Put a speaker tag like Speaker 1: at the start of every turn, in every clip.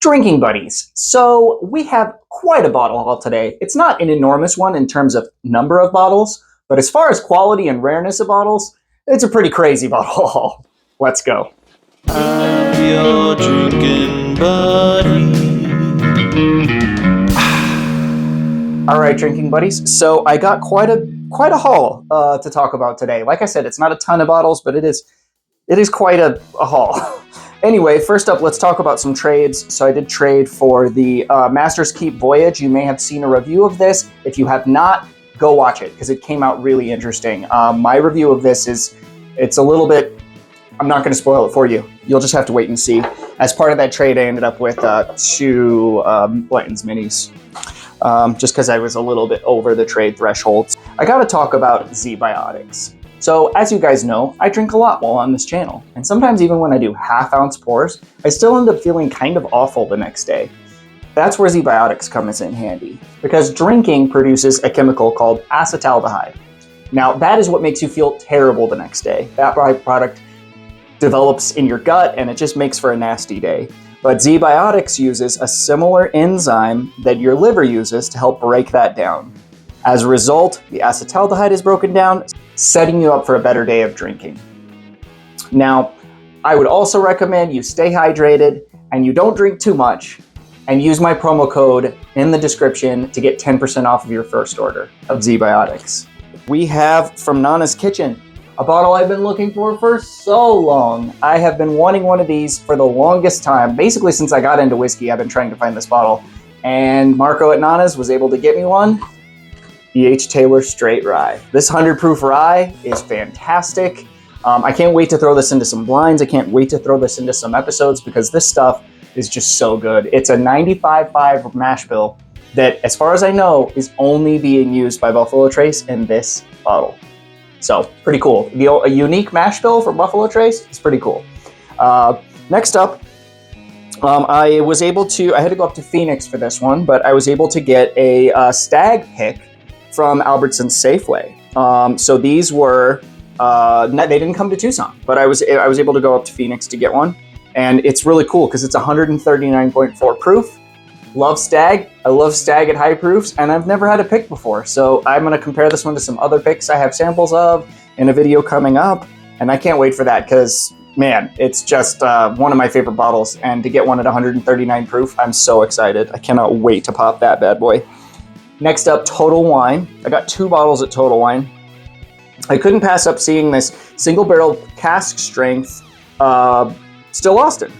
Speaker 1: Drinking buddies. So we have quite a bottle haul today. It's not an enormous one in terms of number of bottles, but as far as quality and rareness of bottles, it's a pretty crazy bottle haul. Let's go.
Speaker 2: I'm your drinking buddy.
Speaker 1: All right, drinking buddies. So I got quite a haul to talk about today. Like I said, it's not a ton of bottles, but it is quite a haul. Anyway, first up, let's talk about some trades. So I did trade for the Master's Keep Voyage. You may have seen a review of this. If you have not, go watch it because it came out really interesting. My review of this it's a little bit, I'm not going to spoil it for you. You'll just have to wait and see. As part of that trade, I ended up with 2 Blanton's Minis. Just because I was a little bit over the trade threshold. I got to talk about Z-Biotics. So as you guys know, I drink a lot while on this channel, and sometimes even when I do half-ounce pours, I still end up feeling kind of awful the next day. That's where Z-Biotics comes in handy, because drinking produces a chemical called acetaldehyde. Now, that is what makes you feel terrible the next day. That byproduct develops in your gut, and it just makes for a nasty day. But Z-Biotics uses a similar enzyme that your liver uses to help break that down. As a result, the acetaldehyde is broken down, setting you up for a better day of drinking. Now, I would also recommend you stay hydrated and you don't drink too much, and use my promo code in the description to get 10% off of your first order of Z-Biotics. We have from Nana's Kitchen, a bottle I've been looking for so long. I have been wanting one of these for the longest time. Basically, since I got into whiskey, I've been trying to find this bottle. And Marco at Nana's was able to get me one. E.H. Taylor Straight Rye. This 100 proof rye is fantastic. I can't wait to throw this into some blinds. I can't wait to throw this into some episodes because this stuff is just so good. It's a 95.5 mash bill that, as far as I know, is only being used by Buffalo Trace in this bottle. So, pretty cool. A unique mash bill for Buffalo Trace is pretty cool. Next up, I had to go up to Phoenix for this one, but I was able to get a stag pick from Albertsons Safeway. So these were, they didn't come to Tucson, but I was able to go up to Phoenix to get one. And it's really cool because it's 139.4 proof. Love stag. I love stag at high proofs, and I've never had a pick before. So I'm going to compare this one to some other picks I have samples of in a video coming up. And I can't wait for that because, man, it's just one of my favorite bottles. And to get one at 139 proof, I'm so excited. I cannot wait to pop that bad boy. Next up, Total Wine. I got 2 bottles at Total Wine. I couldn't pass up seeing this single barrel cask strength Still Austin.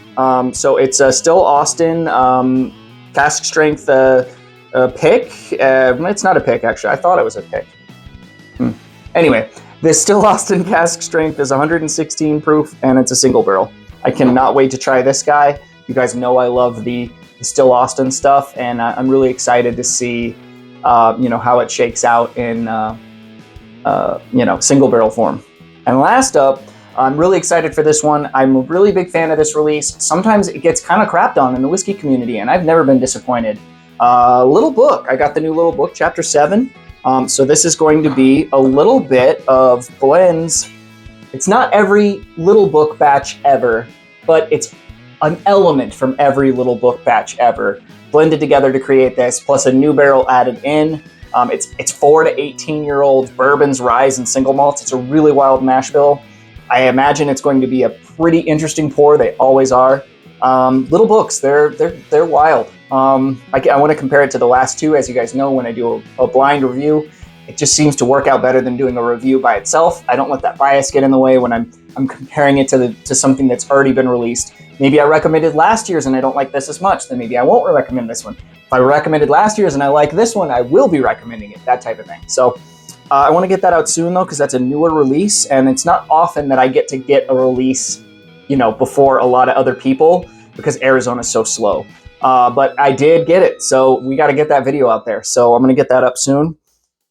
Speaker 1: So it's a Still Austin cask strength pick. It's not a pick, actually. I thought it was a pick. Anyway, this Still Austin cask strength is 116 proof, and it's a single barrel. I cannot wait to try this guy. You guys know I love the Still Austin stuff, and I'm really excited to see how it shakes out in single barrel form. And last up, I'm really excited for this one. I'm a really big fan of this release. Sometimes it gets kind of crapped on in the whiskey community, and I've never been disappointed. Little Book. I got the new Little Book, Chapter 7. So this is going to be a little bit of blends. It's not every Little Book batch ever, but it's an element from every Little Book batch ever blended together to create this, plus a new barrel added in. It's 4 to 18-year-old bourbons, ryes, and single malts. It's a really wild mash bill. I imagine it's going to be a pretty interesting pour. They always are. Little Books, they're wild. I want to compare it to the last 2. As you guys know, when I do a blind review, it just seems to work out better than doing a review by itself. I don't let that bias get in the way when I'm comparing it to something that's already been released. Maybe I recommended last year's and I don't like this as much, then maybe I won't recommend this one. If I recommended last year's and I like this one, I will be recommending it, that type of thing. So I want to get that out soon, though, because that's a newer release, and it's not often that I get a release, before a lot of other people, because Arizona's so slow. But I did get it, so we got to get that video out there. So I'm going to get that up soon.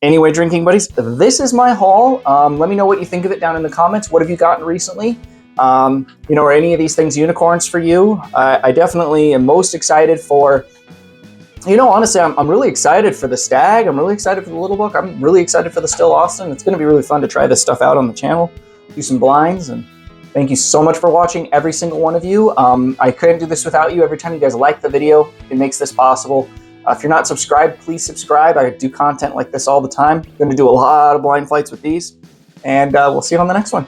Speaker 1: Anyway, drinking buddies, this is my haul. Let me know what you think of it down in the comments. What have you gotten recently? Are any of these things unicorns for you? I definitely am most excited for... honestly, I'm really excited for the Stag. I'm really excited for the Little Book. I'm really excited for the Still Austin. It's going to be really fun to try this stuff out on the channel, do some blinds, and Thank you so much for watching, every single one of you. I couldn't do this without you. Every time you guys like the video, it makes this possible. If you're not subscribed, please subscribe. I do content like this all the time. I'm going to do a lot of blind fights with these, and we'll see you on the next one.